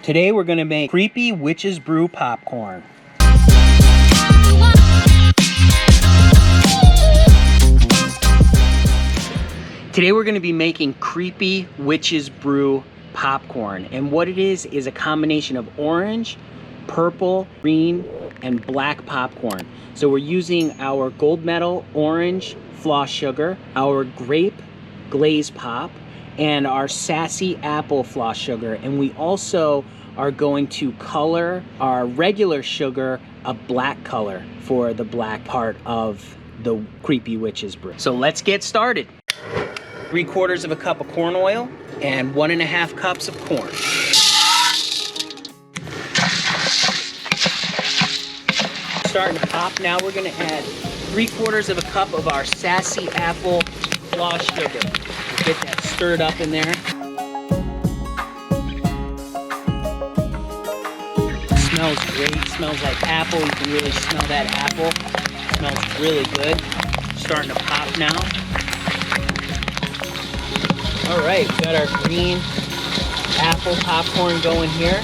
Today we're gonna make creepy witch's brew popcorn. Today we're gonna be making creepy witch's brew popcorn. And what it is a combination of orange, purple, green, and black popcorn. So we're using our gold medal orange Floss sugar, our Grape Glaze pop, and our Sassy Apple Floss sugar. And we also are going to color our regular sugar a black color for the black part of the creepy witch's brew. So let's get started. 3/4 of a cup of corn oil and 1.5 cups of corn. Starting to pop. Now we're gonna add 3/4 of a cup of our Sassy Apple Floss sugar. We'll get that stirred up in there. Smells great, smells like apple. You can really smell that apple. Smells really good. Starting to pop now. All right, we got our green apple popcorn going here.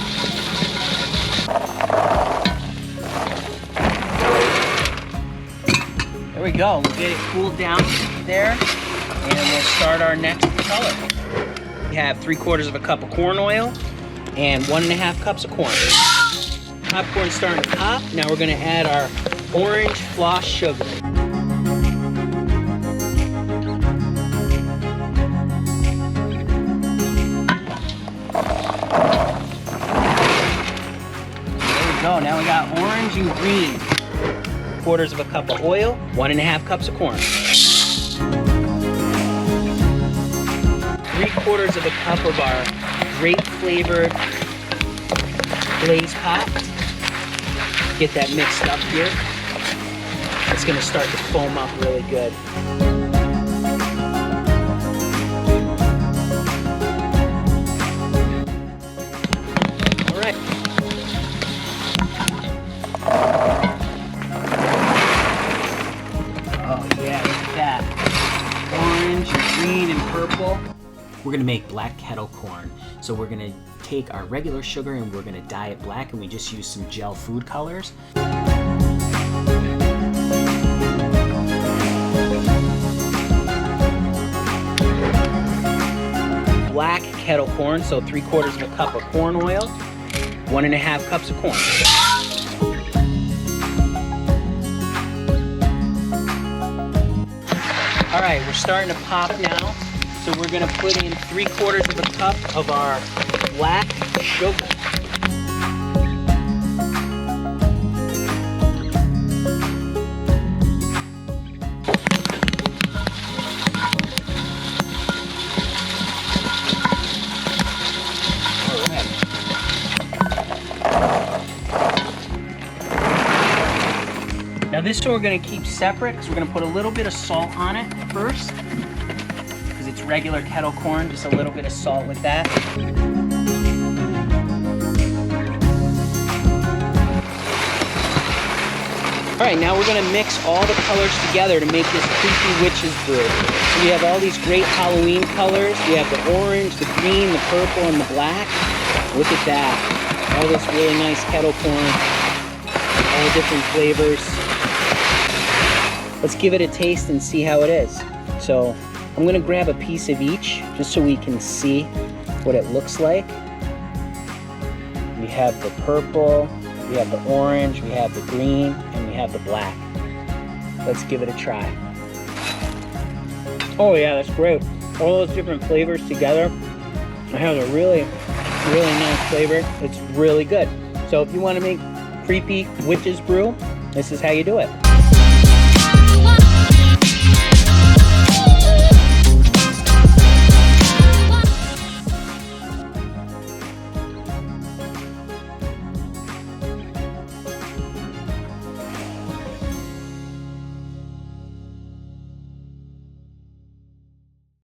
There we go, we'll get it cooled down there, and we'll start our next color. We have 3/4 of a cup of corn oil and 1.5 cups of corn. Popcorn's starting to pop. Now we're gonna add our orange Floss sugar. There we go, now we got orange and green. 1/4 of a cup of oil, 1.5 cups of corn. 3/4 of a cup of our grape flavored Glaze pop. Get that mixed up here. It's gonna start to foam up really good. All right. Oh yeah, look at that. Orange and green and purple. We're gonna make black kettle corn. So we're gonna take our regular sugar and we're gonna dye it black, and we just use some gel food colors. Black kettle corn, so 3/4 of a cup of corn oil, 1.5 cups of corn. All right, we're starting to pop now. So we're gonna put in 3/4 of a cup of our black sugar. All right. Now this one we're gonna keep separate because we're gonna put a little bit of salt on it first. It's regular kettle corn, just a little bit of salt with that. All right, now we're gonna mix all the colors together to make this creepy witch's brew. So we have all these great Halloween colors. We have the orange, the green, the purple, and the black. Look at that. All this really nice kettle corn, all different flavors. Let's give it a taste and see how it is. So I'm gonna grab a piece of each just so we can see what it looks like. We have the purple, we have the orange, we have the green, and we have the black. Let's give it a try. Oh yeah, that's great. All those different flavors together. It has a really, really nice flavor. It's really good. So if you wanna make creepy witch's brew, this is how you do it.